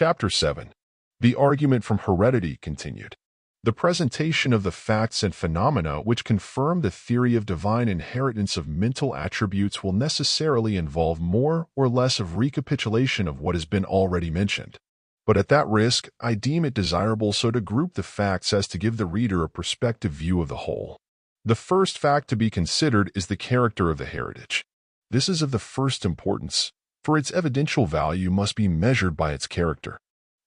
Chapter 7. The argument from Heredity continued. The presentation of the facts and phenomena which confirm the theory of divine inheritance of mental attributes will necessarily involve more or less of recapitulation of what has been already mentioned. But at that risk, I deem it desirable so to group the facts as to give the reader a perspective view of the whole. The first fact to be considered is the character of the heritage. This is of the first importance, for its evidential value must be measured by its character.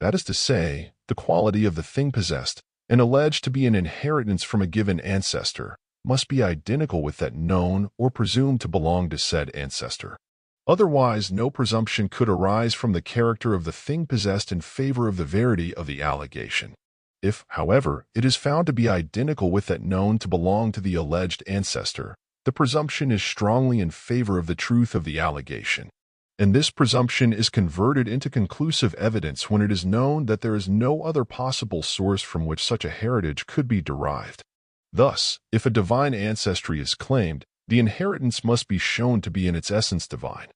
That is to say, the quality of the thing possessed and alleged to be an inheritance from a given ancestor must be identical with that known or presumed to belong to said ancestor. Otherwise, no presumption could arise from the character of the thing possessed in favor of the verity of the allegation. If, however, it is found to be identical with that known to belong to the alleged ancestor, the presumption is strongly in favor of the truth of the allegation. And this presumption is converted into conclusive evidence when it is known that there is no other possible source from which such a heritage could be derived. Thus, if a divine ancestry is claimed, the inheritance must be shown to be in its essence divine.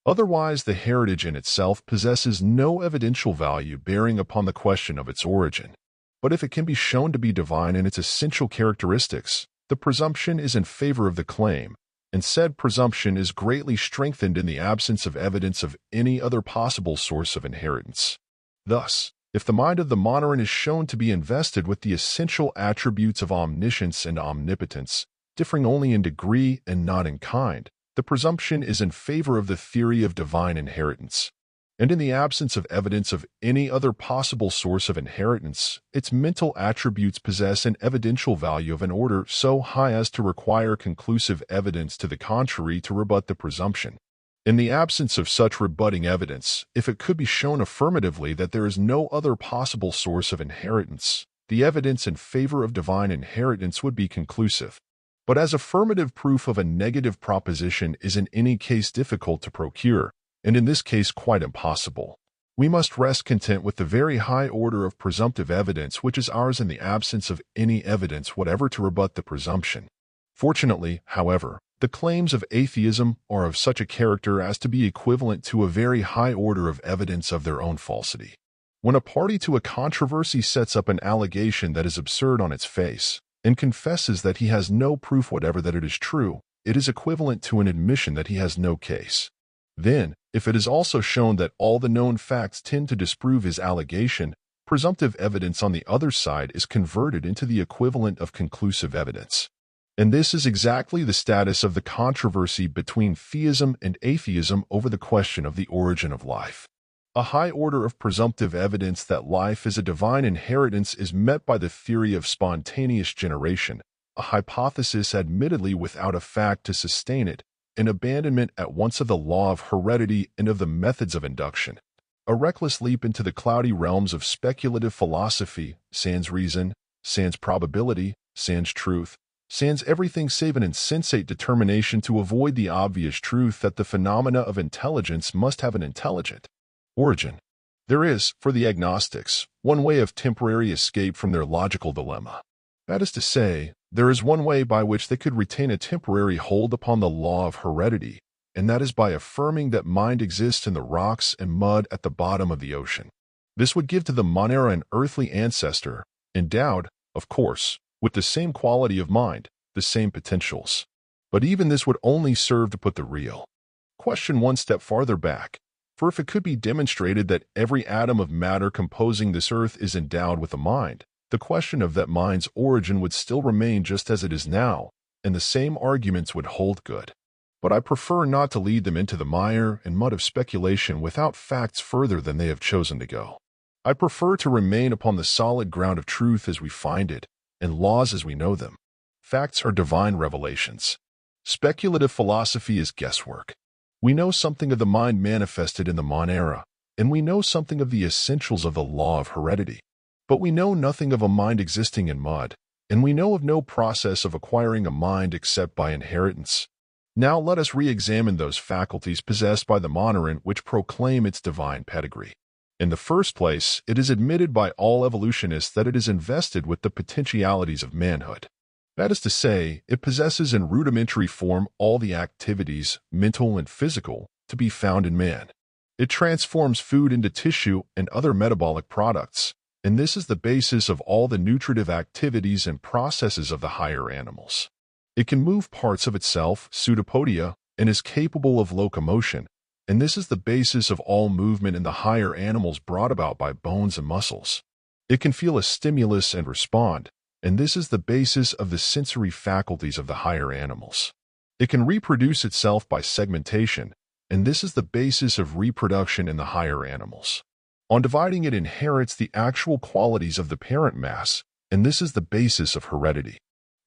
Otherwise, the heritage in itself possesses no evidential value bearing upon the question of its origin. But if it can be shown to be divine in its essential characteristics, the presumption is in favor of the claim, and said presumption is greatly strengthened in the absence of evidence of any other possible source of inheritance. Thus, if the mind of the monarch is shown to be invested with the essential attributes of omniscience and omnipotence, differing only in degree and not in kind, the presumption is in favor of the theory of divine inheritance. And in the absence of evidence of any other possible source of inheritance, its mental attributes possess an evidential value of an order so high as to require conclusive evidence to the contrary to rebut the presumption. In the absence of such rebutting evidence, if it could be shown affirmatively that there is no other possible source of inheritance, the evidence in favor of divine inheritance would be conclusive. But as affirmative proof of a negative proposition is in any case difficult to procure, and in this case quite impossible, we must rest content with the very high order of presumptive evidence which is ours in the absence of any evidence whatever to rebut the presumption. Fortunately, however, the claims of atheism are of such a character as to be equivalent to a very high order of evidence of their own falsity. When a party to a controversy sets up an allegation that is absurd on its face, and confesses that he has no proof whatever that it is true, it is equivalent to an admission that he has no case. Then, if it is also shown that all the known facts tend to disprove his allegation, presumptive evidence on the other side is converted into the equivalent of conclusive evidence. And this is exactly the status of the controversy between theism and atheism over the question of the origin of life. A high order of presumptive evidence that life is a divine inheritance is met by the theory of spontaneous generation, a hypothesis admittedly without a fact to sustain it, an abandonment at once of the law of heredity and of the methods of induction, a reckless leap into the cloudy realms of speculative philosophy, sans reason, sans probability, sans truth, sans everything save an insensate determination to avoid the obvious truth that the phenomena of intelligence must have an intelligent origin. There is, for the agnostics, one way of temporary escape from their logical dilemma. That is to say, there is one way by which they could retain a temporary hold upon the law of heredity, and that is by affirming that mind exists in the rocks and mud at the bottom of the ocean. This would give to the monera an earthly ancestor, endowed, of course, with the same quality of mind, the same potentials. But even this would only serve to put the real question one step farther back, for if it could be demonstrated that every atom of matter composing this earth is endowed with a mind, the question of that mind's origin would still remain just as it is now, and the same arguments would hold good. But I prefer not to lead them into the mire and mud of speculation without facts further than they have chosen to go. I prefer to remain upon the solid ground of truth as we find it, and laws as we know them. Facts are divine revelations. Speculative philosophy is guesswork. We know something of the mind manifested in the monera, and we know something of the essentials of the law of heredity. But we know nothing of a mind existing in mud, and we know of no process of acquiring a mind except by inheritance. Now let us re-examine those faculties possessed by the monarch which proclaim its divine pedigree. In the first place, it is admitted by all evolutionists that it is invested with the potentialities of manhood. That is to say, it possesses in rudimentary form all the activities, mental and physical, to be found in man. It transforms food into tissue and other metabolic products, and this is the basis of all the nutritive activities and processes of the higher animals. It can move parts of itself, pseudopodia, and is capable of locomotion, and this is the basis of all movement in the higher animals brought about by bones and muscles. It can feel a stimulus and respond, and this is the basis of the sensory faculties of the higher animals. It can reproduce itself by segmentation, and this is the basis of reproduction in the higher animals. On dividing, it inherits the actual qualities of the parent mass, and this is the basis of heredity.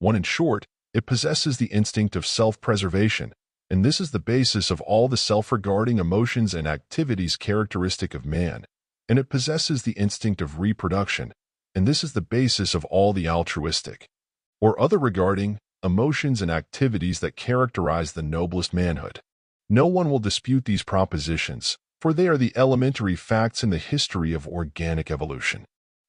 In short, it possesses the instinct of self-preservation, and this is the basis of all the self-regarding emotions and activities characteristic of man, and it possesses the instinct of reproduction, and this is the basis of all the altruistic, or other regarding, emotions and activities that characterize the noblest manhood. No one will dispute these propositions, for they are the elementary facts in the history of organic evolution.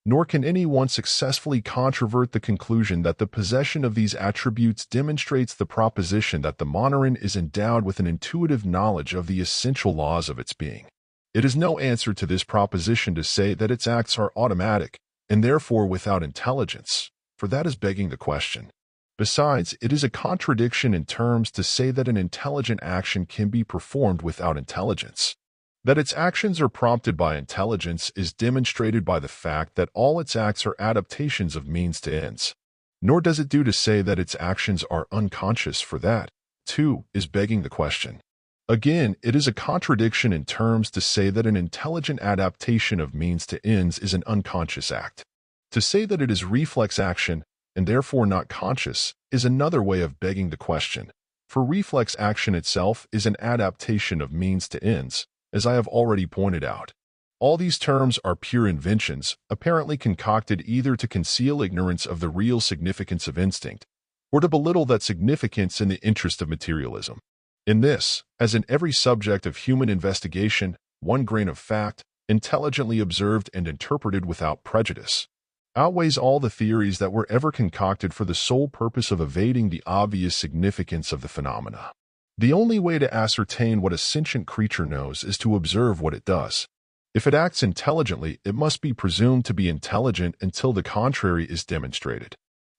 Nor can anyone successfully controvert the conclusion that the possession of these attributes demonstrates the proposition that the monoran is endowed with an intuitive knowledge of the essential laws of its being. It is no answer to this proposition to say that its acts are automatic, and therefore without intelligence, for that is begging the question. Besides, it is a contradiction in terms to say that an intelligent action can be performed without intelligence. That its actions are prompted by intelligence is demonstrated by the fact that all its acts are adaptations of means to ends. Nor does it do to say that its actions are unconscious, for that, too, is begging the question. Again, it is a contradiction in terms to say that an intelligent adaptation of means to ends is an unconscious act. To say that it is reflex action, and therefore not conscious, is another way of begging the question, for reflex action itself is an adaptation of means to ends, as I have already pointed out. All these terms are pure inventions, apparently concocted either to conceal ignorance of the real significance of instinct, or to belittle that significance in the interest of materialism. In this, as in every subject of human investigation, one grain of fact, intelligently observed and interpreted without prejudice, outweighs all the theories that were ever concocted for the sole purpose of evading the obvious significance of the phenomena. The only way to ascertain what a sentient creature knows is to observe what it does. If it acts intelligently, it must be presumed to be intelligent until the contrary is demonstrated.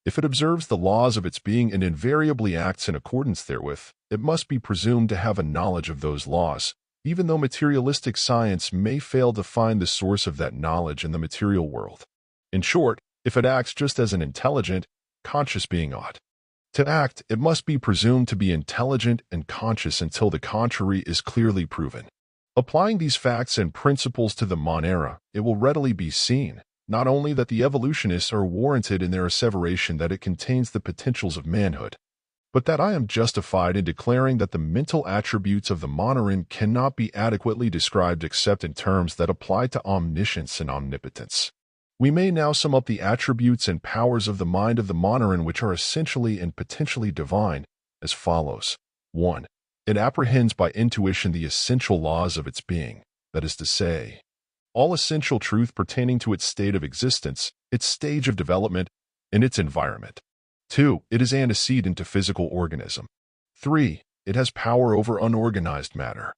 If it observes the laws of its being and invariably acts in accordance therewith, it must be presumed to have a knowledge of those laws, even though materialistic science may fail to find the source of that knowledge in the material world. In short, if it acts just as an intelligent, conscious being ought to act, it must be presumed to be intelligent and conscious until the contrary is clearly proven. Applying these facts and principles to the monera, it will readily be seen, not only that the evolutionists are warranted in their asseveration that it contains the potentials of manhood, but that I am justified in declaring that the mental attributes of the monoran cannot be adequately described except in terms that apply to omniscience and omnipotence. We may now sum up the attributes and powers of the mind of the monoran, which are essentially and potentially divine, as follows. 1. It apprehends by intuition the essential laws of its being, that is to say, all essential truth pertaining to its state of existence, its stage of development, and its environment. 2. It is antecedent to physical organism. 3. It has power over unorganized matter.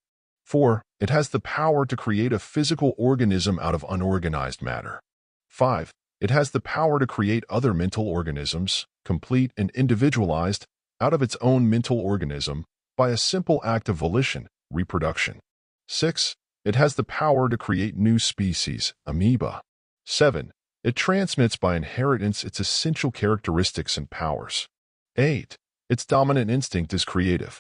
4. It has the power to create a physical organism out of unorganized matter. 5. It has the power to create other mental organisms, complete and individualized, out of its own mental organism, by a simple act of volition, reproduction. 6. It has the power to create new species, amoeba. 7. It transmits by inheritance its essential characteristics and powers. 8. Its dominant instinct is creative.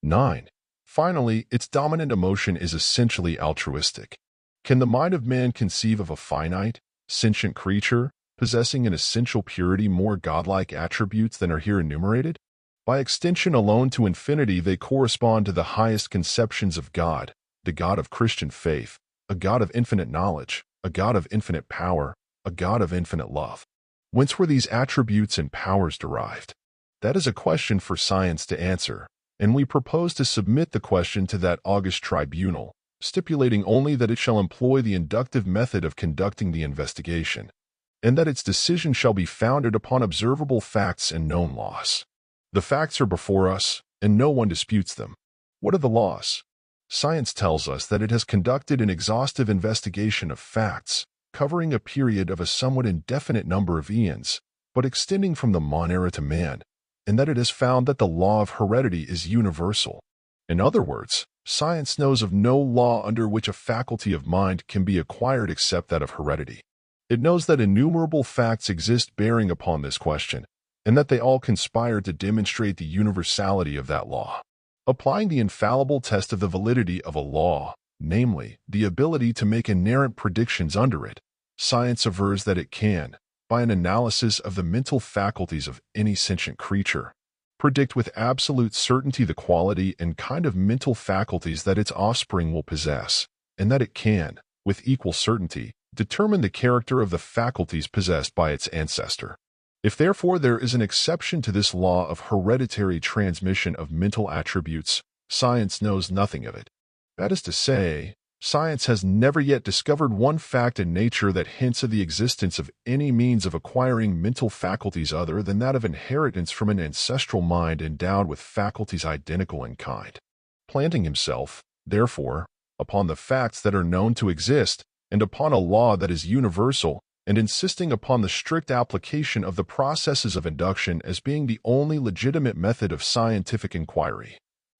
9. Finally, its dominant emotion is essentially altruistic. Can the mind of man conceive of a finite, sentient creature, possessing an essential purity more godlike attributes than are here enumerated? By extension alone to infinity, they correspond to the highest conceptions of God, the God of Christian faith, a God of infinite knowledge, a God of infinite power, a God of infinite love. Whence were these attributes and powers derived? That is a question for science to answer, and we propose to submit the question to that august tribunal, stipulating only that it shall employ the inductive method of conducting the investigation, and that its decision shall be founded upon observable facts and known laws. The facts are before us, and no one disputes them. What are the laws? Science tells us that it has conducted an exhaustive investigation of facts, covering a period of a somewhat indefinite number of eons, but extending from the Mon era to man, and that it has found that the law of heredity is universal. In other words, science knows of no law under which a faculty of mind can be acquired except that of heredity. It knows that innumerable facts exist bearing upon this question, and that they all conspire to demonstrate the universality of that law. Applying the infallible test of the validity of a law, namely, the ability to make inerrant predictions under it, science avers that it can, by an analysis of the mental faculties of any sentient creature, predict with absolute certainty the quality and kind of mental faculties that its offspring will possess, and that it can, with equal certainty, determine the character of the faculties possessed by its ancestor. If therefore there is an exception to this law of hereditary transmission of mental attributes, science knows nothing of it. That is to say, science has never yet discovered one fact in nature that hints of the existence of any means of acquiring mental faculties other than that of inheritance from an ancestral mind endowed with faculties identical in kind. Planting himself, therefore, upon the facts that are known to exist, and upon a law that is universal, and insisting upon the strict application of the processes of induction as being the only legitimate method of scientific inquiry.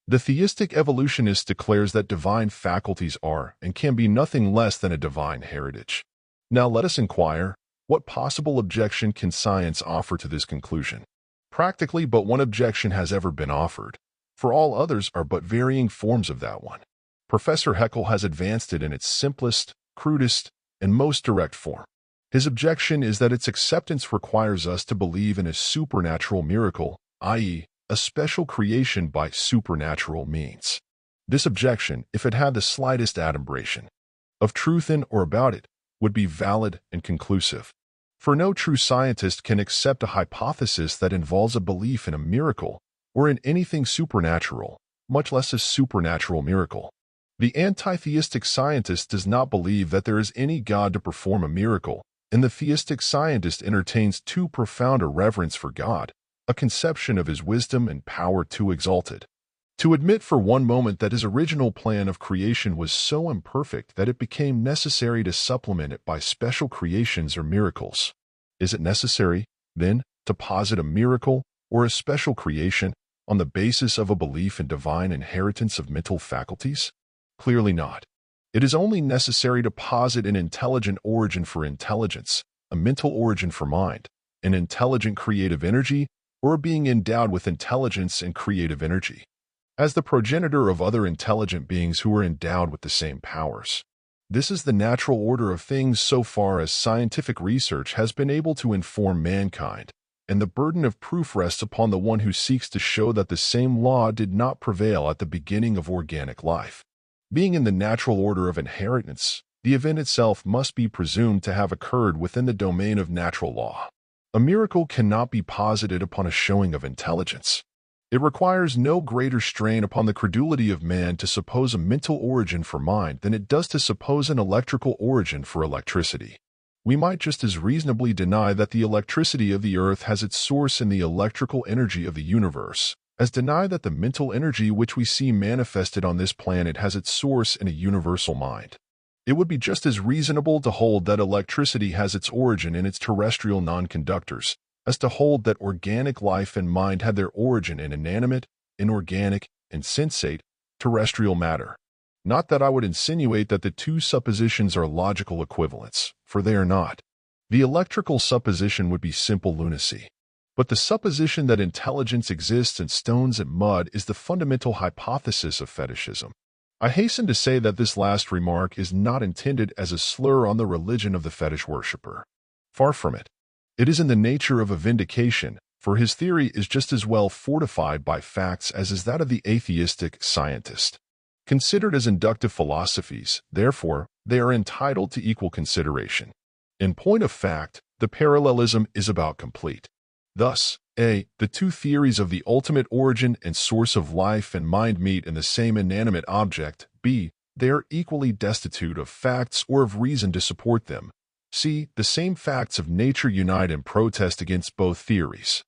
The theistic evolutionist declares that divine faculties are and can be nothing less than a divine heritage. Now let us inquire, what possible objection can science offer to this conclusion? Practically but one objection has ever been offered, for all others are but varying forms of that one. Professor Haeckel has advanced it in its simplest, crudest, and most direct form. His objection is that its acceptance requires us to believe in a supernatural miracle, i.e., a special creation by supernatural means. This objection, if it had the slightest adumbration of truth in or about it, would be valid and conclusive. For no true scientist can accept a hypothesis that involves a belief in a miracle or in anything supernatural, much less a supernatural miracle. The anti-theistic scientist does not believe that there is any God to perform a miracle, and the theistic scientist entertains too profound a reverence for God, a conception of his wisdom and power too exalted, to admit for one moment that his original plan of creation was so imperfect that it became necessary to supplement it by special creations or miracles. Is it necessary, then, to posit a miracle or a special creation on the basis of a belief in divine inheritance of mental faculties? Clearly not. It is only necessary to posit an intelligent origin for intelligence, a mental origin for mind, an intelligent creative energy, or a being endowed with intelligence and creative energy, as the progenitor of other intelligent beings who are endowed with the same powers. This is the natural order of things so far as scientific research has been able to inform mankind, and the burden of proof rests upon the one who seeks to show that the same law did not prevail at the beginning of organic life. Being in the natural order of inheritance, the event itself must be presumed to have occurred within the domain of natural law. A miracle cannot be posited upon a showing of intelligence. It requires no greater strain upon the credulity of man to suppose a mental origin for mind than it does to suppose an electrical origin for electricity. We might just as reasonably deny that the electricity of the earth has its source in the electrical energy of the universe, as deny that the mental energy which we see manifested on this planet has its source in a universal mind. It would be just as reasonable to hold that electricity has its origin in its terrestrial non-conductors, as to hold that organic life and mind had their origin in inanimate, inorganic, and sensate, terrestrial matter. Not that I would insinuate that the two suppositions are logical equivalents, for they are not. The electrical supposition would be simple lunacy. But the supposition that intelligence exists in stones and mud is the fundamental hypothesis of fetishism. I hasten to say that this last remark is not intended as a slur on the religion of the fetish worshipper. Far from it. It is in the nature of a vindication, for his theory is just as well fortified by facts as is that of the atheistic scientist. Considered as inductive philosophies, therefore, they are entitled to equal consideration. In point of fact, the parallelism is about complete. Thus, a. the two theories of the ultimate origin and source of life and mind meet in the same inanimate object. B. they are equally destitute of facts or of reason to support them. C. the same facts of nature unite in protest against both theories.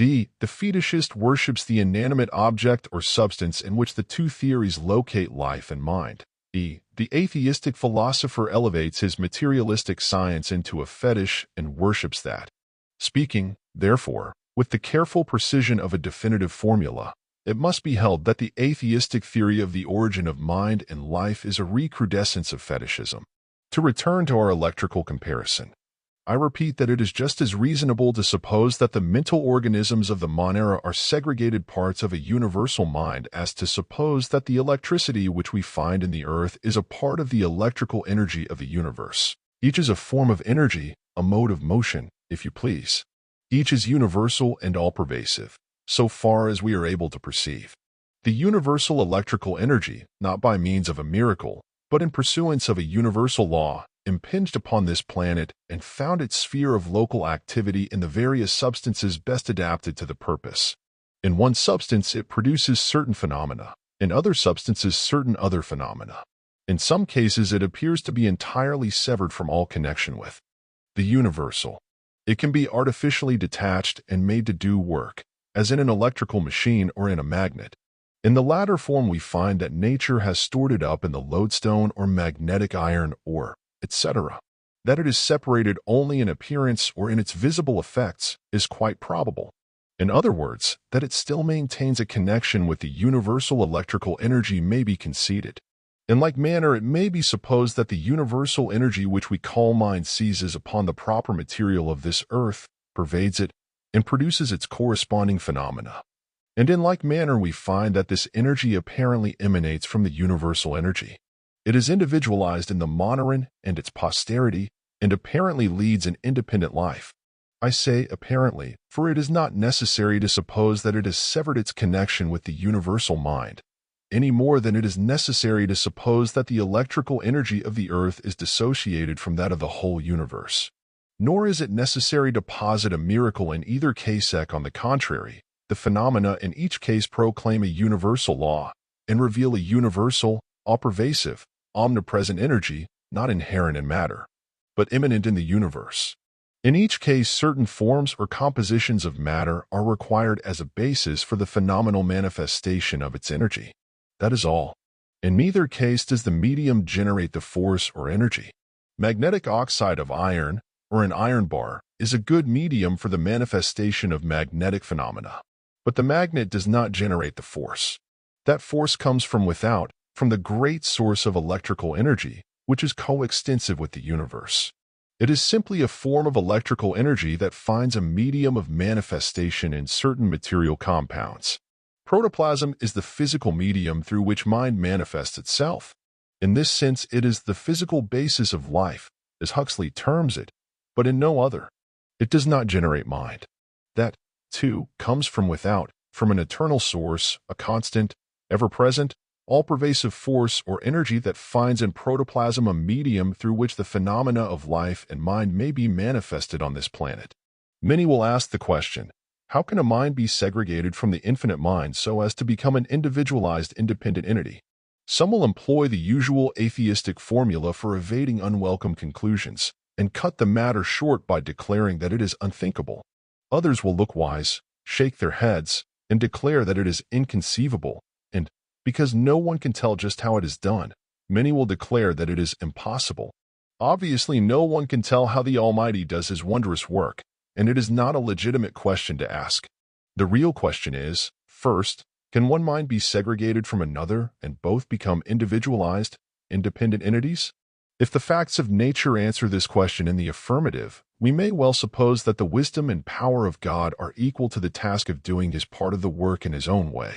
The fetishist worships the inanimate object or substance in which the two theories locate life and mind. The atheistic philosopher elevates his materialistic science into a fetish and worships that. Speaking, therefore, with the careful precision of a definitive formula, it must be held that the atheistic theory of the origin of mind and life is a recrudescence of fetishism. To return to our electrical comparison, I repeat that it is just as reasonable to suppose that the mental organisms of the monera are segregated parts of a universal mind as to suppose that the electricity which we find in the earth is a part of the electrical energy of the universe. Each is a form of energy, a mode of motion, if you please. Each is universal and all-pervasive, so far as we are able to perceive. The universal electrical energy, not by means of a miracle, but in pursuance of a universal law, impinged upon this planet and found its sphere of local activity in the various substances best adapted to the purpose. In one substance it produces certain phenomena, in other substances certain other phenomena. In some cases it appears to be entirely severed from all connection with the universal. It can be artificially detached and made to do work, as in an electrical machine or in a magnet. In the latter form we find that nature has stored it up in the lodestone or magnetic iron or etc. That it is separated only in appearance or in its visible effects is quite probable. In other words, that it still maintains a connection with the universal electrical energy may be conceded. In like manner, it may be supposed that the universal energy which we call mind seizes upon the proper material of this earth, pervades it, and produces its corresponding phenomena. And in like manner we find that this energy apparently emanates from the universal energy. It is individualized in the moneron and its posterity, and apparently leads an independent life. I say apparently, for it is not necessary to suppose that it has severed its connection with the universal mind, any more than it is necessary to suppose that the electrical energy of the earth is dissociated from that of the whole universe. Nor is it necessary to posit a miracle in either case. On the contrary, the phenomena in each case proclaim a universal law, and reveal a universal, all-pervasive, omnipresent energy, not inherent in matter, but immanent in the universe. In each case, certain forms or compositions of matter are required as a basis for the phenomenal manifestation of its energy. That is all. In neither case does the medium generate the force or energy. Magnetic oxide of iron, or an iron bar, is a good medium for the manifestation of magnetic phenomena. But the magnet does not generate the force. That force comes from without, from the great source of electrical energy, which is coextensive with the universe. It is simply a form of electrical energy that finds a medium of manifestation in certain material compounds. Protoplasm is the physical medium through which mind manifests itself. In this sense, it is the physical basis of life, as Huxley terms it, but in no other. It does not generate mind. That, too, comes from without, from an eternal source, a constant, ever-present, all-pervasive force or energy that finds in protoplasm a medium through which the phenomena of life and mind may be manifested on this planet. Many will ask the question, how can a mind be segregated from the infinite mind so as to become an individualized, independent entity? Some will employ the usual atheistic formula for evading unwelcome conclusions, and cut the matter short by declaring that it is unthinkable. Others will look wise, shake their heads, and declare that it is inconceivable, and, because no one can tell just how it is done, many will declare that it is impossible. Obviously, no one can tell how the Almighty does His wondrous work, and it is not a legitimate question to ask. The real question is, first, can one mind be segregated from another and both become individualized, independent entities? If the facts of nature answer this question in the affirmative, we may well suppose that the wisdom and power of God are equal to the task of doing His part of the work in His own way.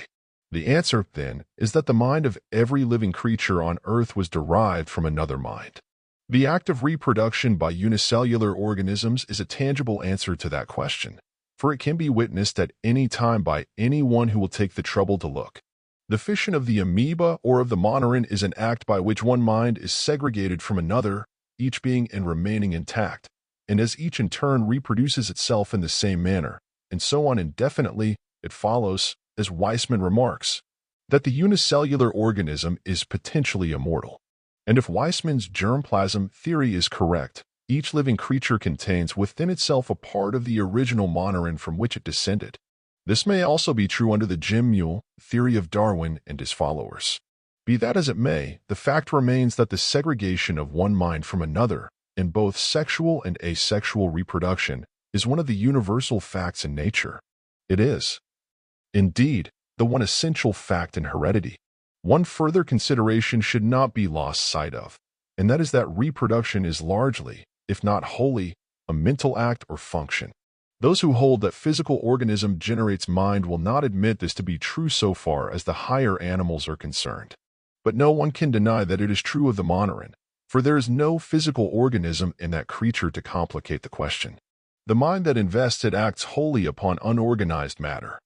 The answer, then, is that the mind of every living creature on earth was derived from another mind. The act of reproduction by unicellular organisms is a tangible answer to that question, for it can be witnessed at any time by anyone who will take the trouble to look. The fission of the amoeba or of the moneron is an act by which one mind is segregated from another, each being and remaining intact, and as each in turn reproduces itself in the same manner, and so on indefinitely, it follows, as Weissman remarks, that the unicellular organism is potentially immortal. And if Weissman's germplasm theory is correct, each living creature contains within itself a part of the original moneron from which it descended. This may also be true under the Jim Mule theory of Darwin and his followers. Be that as it may, the fact remains that the segregation of one mind from another in both sexual and asexual reproduction is one of the universal facts in nature. It is, indeed, the one essential fact in heredity. One further consideration should not be lost sight of, and that is that reproduction is largely, if not wholly, a mental act or function. Those who hold that physical organism generates mind will not admit this to be true so far as the higher animals are concerned. But no one can deny that it is true of the monoran, for there is no physical organism in that creature to complicate the question. The mind that invests it acts wholly upon unorganized matter.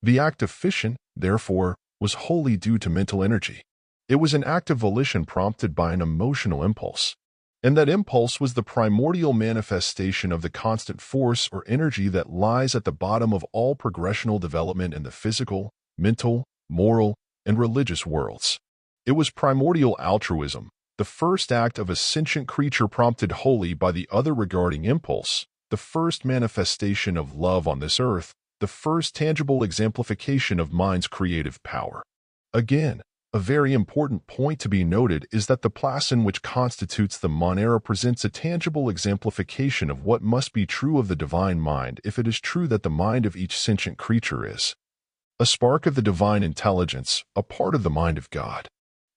The act of fission, therefore, was wholly due to mental energy. It was an act of volition prompted by an emotional impulse. And that impulse was the primordial manifestation of the constant force or energy that lies at the bottom of all progressional development in the physical, mental, moral, and religious worlds. It was primordial altruism, the first act of a sentient creature prompted wholly by the other regarding impulse, the first manifestation of love on this earth, the first tangible exemplification of mind's creative power. Again, a very important point to be noted is that the placen which constitutes the monera presents a tangible exemplification of what must be true of the divine mind if it is true that the mind of each sentient creature is a spark of the divine intelligence, a part of the mind of God.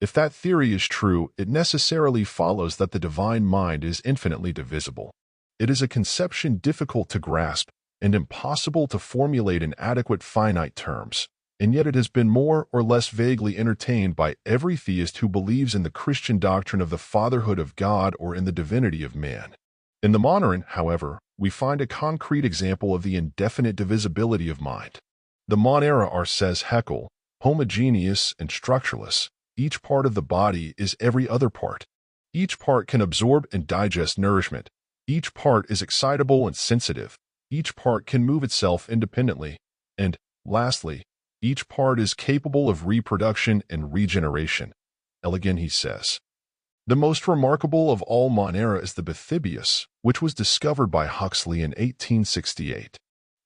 If that theory is true, it necessarily follows that the divine mind is infinitely divisible. It is a conception difficult to grasp and impossible to formulate in adequate finite terms, and yet it has been more or less vaguely entertained by every theist who believes in the Christian doctrine of the fatherhood of God or in the divinity of man. In the monoran, however, we find a concrete example of the indefinite divisibility of mind. The monera are, says Haeckel, homogeneous and structureless. Each part of the body is every other part. Each part can absorb and digest nourishment. Each part is excitable and sensitive. Each part can move itself independently. And, lastly, each part is capable of reproduction and regeneration. Again, he says, the most remarkable of all monera is the Bathybius, which was discovered by Huxley in 1868.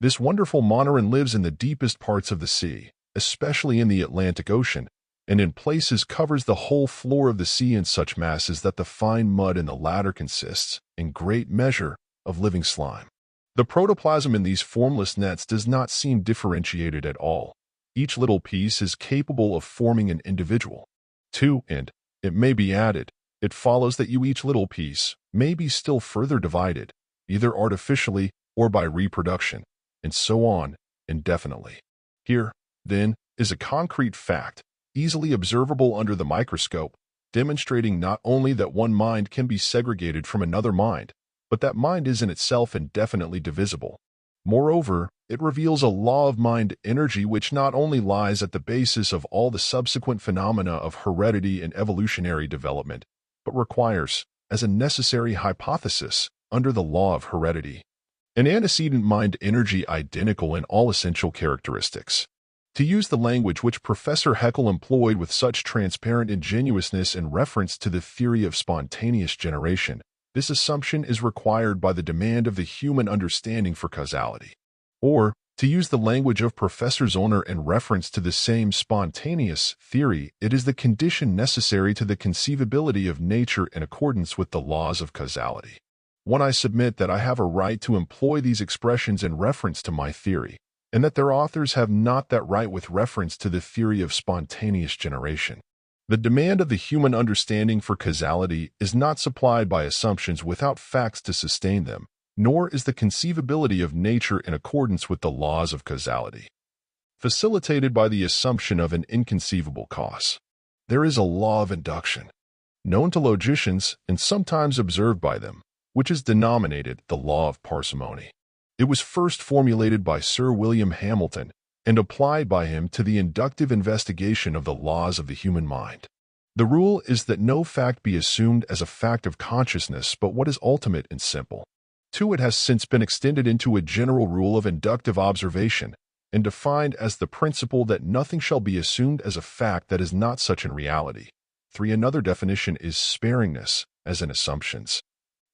This wonderful monoran lives in the deepest parts of the sea, especially in the Atlantic Ocean, and in places covers the whole floor of the sea in such masses that the fine mud in the latter consists, in great measure, of living slime. The protoplasm in these formless nets does not seem differentiated at all. Each little piece is capable of forming an individual. 2. And, it may be added, it follows that each little piece may be still further divided, either artificially or by reproduction, and so on, indefinitely. Here, then, is a concrete fact, easily observable under the microscope, demonstrating not only that one mind can be segregated from another mind, but that mind is in itself indefinitely divisible. Moreover, it reveals a law of mind energy which not only lies at the basis of all the subsequent phenomena of heredity and evolutionary development, but requires, as a necessary hypothesis, under the law of heredity, an antecedent mind energy identical in all essential characteristics. To use the language which Professor Haeckel employed with such transparent ingenuousness in reference to the theory of spontaneous generation, this assumption is required by the demand of the human understanding for causality. Or, to use the language of Professor Zollner in reference to the same spontaneous theory, it is the condition necessary to the conceivability of nature in accordance with the laws of causality. When I submit that I have a right to employ these expressions in reference to my theory, and that their authors have not that right with reference to the theory of spontaneous generation. The demand of the human understanding for causality is not supplied by assumptions without facts to sustain them, nor is the conceivability of nature in accordance with the laws of causality facilitated by the assumption of an inconceivable cause. There is a law of induction, known to logicians and sometimes observed by them, which is denominated the law of parsimony. It was first formulated by Sir William Hamilton and applied by him to the inductive investigation of the laws of the human mind. The rule is that no fact be assumed as a fact of consciousness but what is ultimate and simple. 2. It has since been extended into a general rule of inductive observation and defined as the principle that nothing shall be assumed as a fact that is not such in reality. 3. Another definition is sparingness, as in assumptions,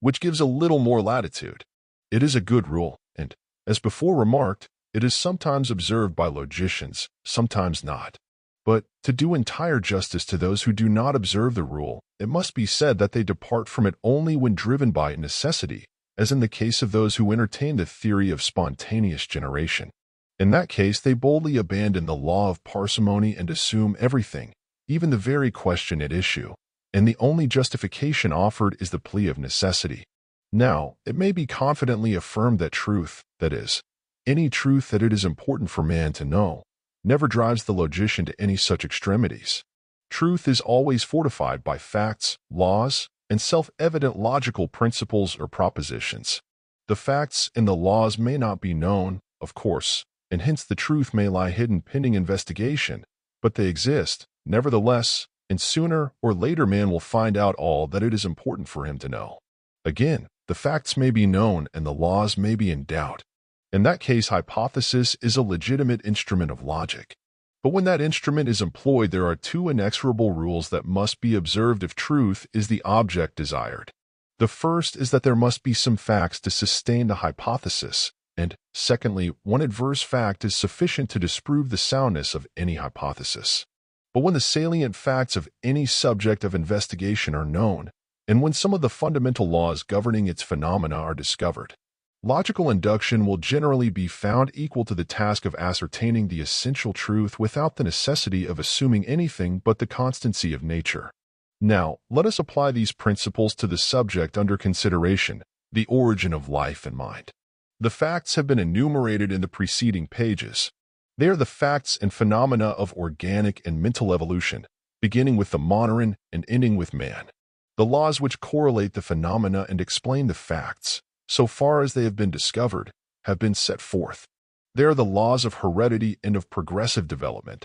which gives a little more latitude. It is a good rule, and, as before remarked, It is sometimes observed by logicians, sometimes not. But to do entire justice to those who do not observe the rule, it must be said that they depart from it only when driven by necessity, as in the case of those who entertain the theory of spontaneous generation. In that case, they boldly abandon the law of parsimony and assume everything, even the very question at issue, and the only justification offered is the plea of necessity. Now, it may be confidently affirmed that truth, that is, any truth that it is important for man to know, never drives the logician to any such extremities. Truth is always fortified by facts, laws, and self-evident logical principles or propositions. The facts and the laws may not be known, of course, and hence the truth may lie hidden pending investigation, but they exist, nevertheless, and sooner or later man will find out all that it is important for him to know. Again, the facts may be known and the laws may be in doubt. In that case, hypothesis is a legitimate instrument of logic. But when that instrument is employed, there are two inexorable rules that must be observed if truth is the object desired. The first is that there must be some facts to sustain the hypothesis, and, secondly, one adverse fact is sufficient to disprove the soundness of any hypothesis. But when the salient facts of any subject of investigation are known, and when some of the fundamental laws governing its phenomena are discovered, logical induction will generally be found equal to the task of ascertaining the essential truth without the necessity of assuming anything but the constancy of nature. Now, let us apply these principles to the subject under consideration, the origin of life and mind. The facts have been enumerated in the preceding pages. They are the facts and phenomena of organic and mental evolution, beginning with the moneron and ending with man. The laws which correlate the phenomena and explain the facts, so far as they have been discovered, have been set forth. They are the laws of heredity and of progressive development.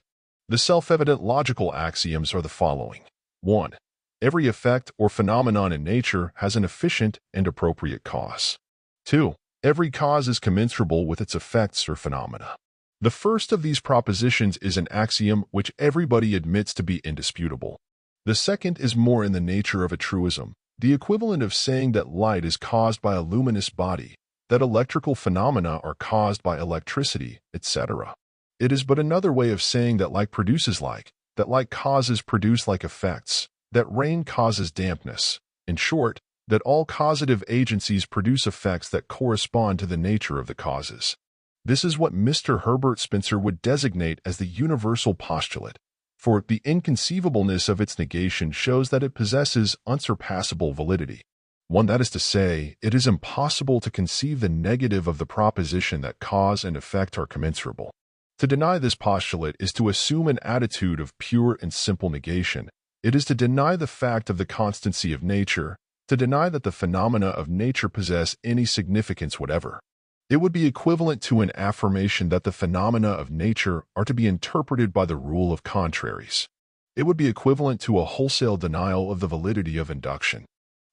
The self-evident logical axioms are the following. 1. Every effect or phenomenon in nature has an efficient and appropriate cause. 2. Every cause is commensurable with its effects or phenomena. The first of these propositions is an axiom which everybody admits to be indisputable. The second is more in the nature of a truism, the equivalent of saying that light is caused by a luminous body, that electrical phenomena are caused by electricity, etc. It is but another way of saying that like produces like, that like causes produce like effects, that rain causes dampness. In short, that all causative agencies produce effects that correspond to the nature of the causes. This is what Mr. Herbert Spencer would designate as the universal postulate, for the inconceivableness of its negation shows that it possesses unsurpassable validity. One, that is to say, it is impossible to conceive the negative of the proposition that cause and effect are commensurable. To deny this postulate is to assume an attitude of pure and simple negation. It is to deny the fact of the constancy of nature, to deny that the phenomena of nature possess any significance whatever. It would be equivalent to an affirmation that the phenomena of nature are to be interpreted by the rule of contraries. It would be equivalent to a wholesale denial of the validity of induction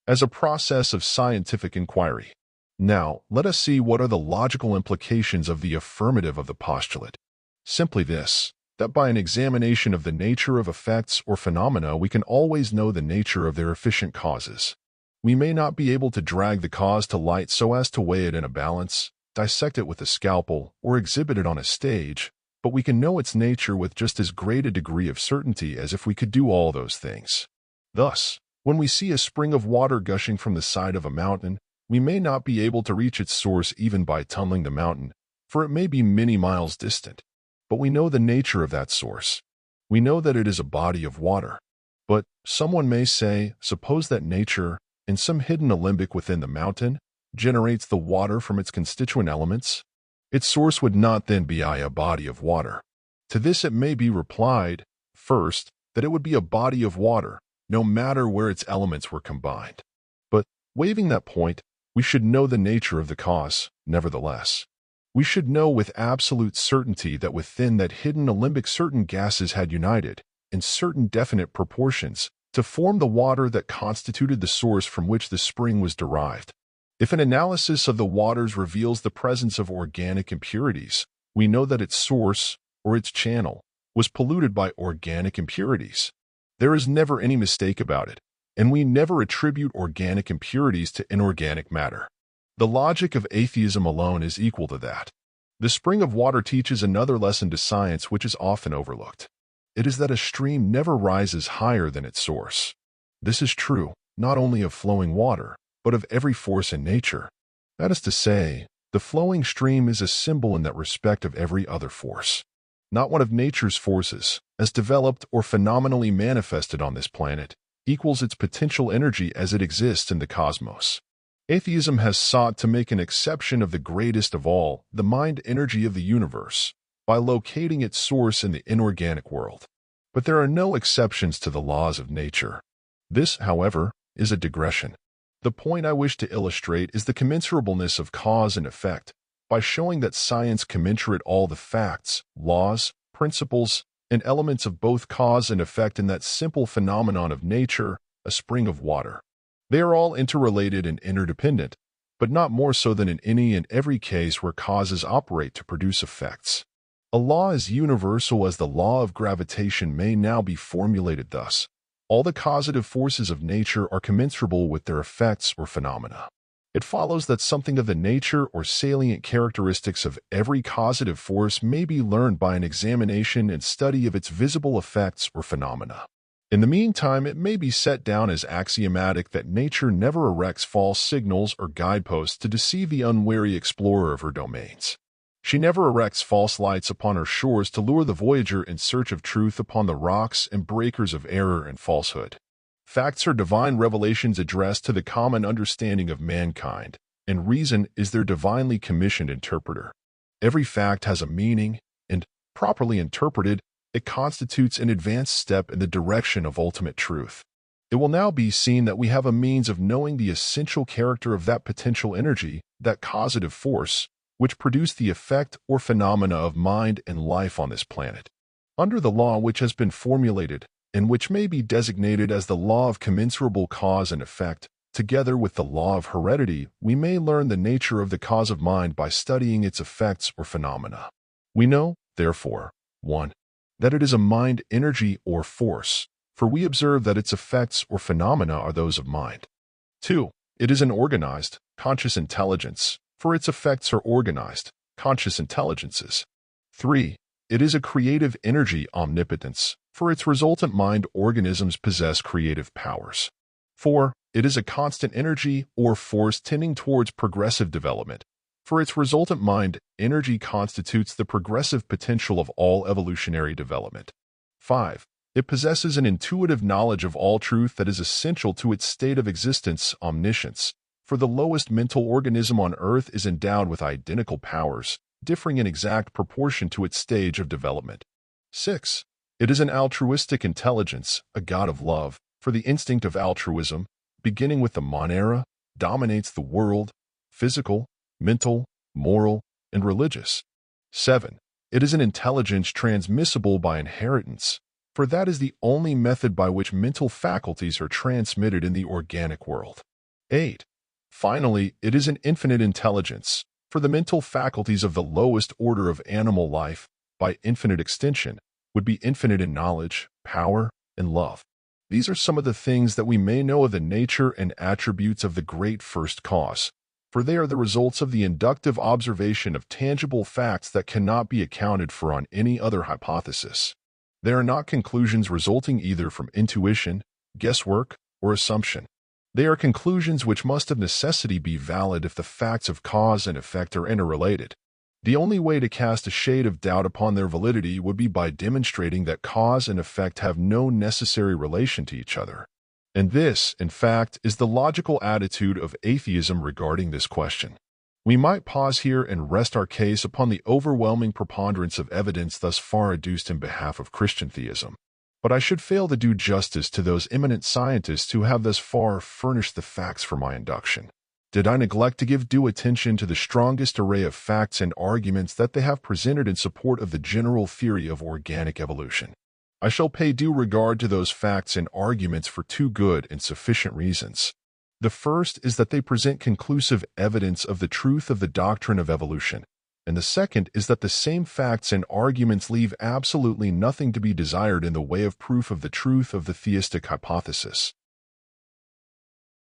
as a process of scientific inquiry. Now, let us see what are the logical implications of the affirmative of the postulate. Simply this, that by an examination of the nature of effects or phenomena we can always know the nature of their efficient causes. We may not be able to drag the cause to light so as to weigh it in a balance, dissect it with a scalpel, or exhibit it on a stage, but we can know its nature with just as great a degree of certainty as if we could do all those things. Thus, when we see a spring of water gushing from the side of a mountain, we may not be able to reach its source even by tunneling the mountain, for it may be many miles distant. But we know the nature of that source. We know that it is a body of water. But someone may say, suppose that nature, in some hidden alembic within the mountain, generates the water from its constituent elements. Its source would not then be a body of water. To this it may be replied, first, that it would be a body of water, no matter where its elements were combined. But, waiving that point, we should know the nature of the cause, nevertheless. We should know with absolute certainty that within that hidden alembic certain gases had united, in certain definite proportions, to form the water that constituted the source from which the spring was derived. If an analysis of the waters reveals the presence of organic impurities, we know that its source, or its channel, was polluted by organic impurities. There is never any mistake about it, and we never attribute organic impurities to inorganic matter. The logic of atheism alone is equal to that. The spring of water teaches another lesson to science which is often overlooked. It is that a stream never rises higher than its source. This is true not only of flowing water, but of every force in nature. That is to say, the flowing stream is a symbol in that respect of every other force. Not one of nature's forces, as developed or phenomenally manifested on this planet, equals its potential energy as it exists in the cosmos. Atheism has sought to make an exception of the greatest of all, the mind energy of the universe, by locating its source in the inorganic world. But there are no exceptions to the laws of nature. This, however, is a digression. The point I wish to illustrate is the commensurableness of cause and effect, by showing that science commensurate all the facts, laws, principles, and elements of both cause and effect in that simple phenomenon of nature, a spring of water. They are all interrelated and interdependent, but not more so than in any and every case where causes operate to produce effects. A law as universal as the law of gravitation may now be formulated thus. All the causative forces of nature are commensurable with their effects or phenomena. It follows that something of the nature or salient characteristics of every causative force may be learned by an examination and study of its visible effects or phenomena. In the meantime, it may be set down as axiomatic that nature never erects false signals or guideposts to deceive the unwary explorer of her domains. She never erects false lights upon her shores to lure the voyager in search of truth upon the rocks and breakers of error and falsehood. Facts are divine revelations addressed to the common understanding of mankind, and reason is their divinely commissioned interpreter. Every fact has a meaning, and, properly interpreted, it constitutes an advanced step in the direction of ultimate truth. It will now be seen that we have a means of knowing the essential character of that potential energy, that causative force, which produce the effect or phenomena of mind and life on this planet. Under the law which has been formulated, and which may be designated as the law of commensurable cause and effect, together with the law of heredity, we may learn the nature of the cause of mind by studying its effects or phenomena. We know, therefore, 1. That it is a mind energy or force, for we observe that its effects or phenomena are those of mind. 2. It is an organized, conscious intelligence, for its effects are organized, conscious intelligences. 3. It is a creative energy omnipotence, for its resultant mind organisms possess creative powers. 4. It is a constant energy or force tending towards progressive development, for its resultant mind energy constitutes the progressive potential of all evolutionary development. 5. It possesses an intuitive knowledge of all truth that is essential to its state of existence, omniscience, for the lowest mental organism on earth is endowed with identical powers, differing in exact proportion to its stage of development. 6. It is an altruistic intelligence, a god of love, for the instinct of altruism, beginning with the monera, dominates the world, physical, mental, moral, and religious. 7. It is an intelligence transmissible by inheritance, for that is the only method by which mental faculties are transmitted in the organic world. 8. Finally, it is an infinite intelligence, for the mental faculties of the lowest order of animal life, by infinite extension, would be infinite in knowledge, power, and love. These are some of the things that we may know of the nature and attributes of the great first cause, for they are the results of the inductive observation of tangible facts that cannot be accounted for on any other hypothesis. They are not conclusions resulting either from intuition, guesswork, or assumption. They are conclusions which must of necessity be valid if the facts of cause and effect are interrelated. The only way to cast a shade of doubt upon their validity would be by demonstrating that cause and effect have no necessary relation to each other. And this, in fact, is the logical attitude of atheism regarding this question. We might pause here and rest our case upon the overwhelming preponderance of evidence thus far adduced in behalf of Christian theism. But I should fail to do justice to those eminent scientists who have thus far furnished the facts for my induction. Did I neglect to give due attention to the strongest array of facts and arguments that they have presented in support of the general theory of organic evolution? I shall pay due regard to those facts and arguments for two good and sufficient reasons. The first is that they present conclusive evidence of the truth of the doctrine of evolution, and the second is that the same facts and arguments leave absolutely nothing to be desired in the way of proof of the truth of the theistic hypothesis.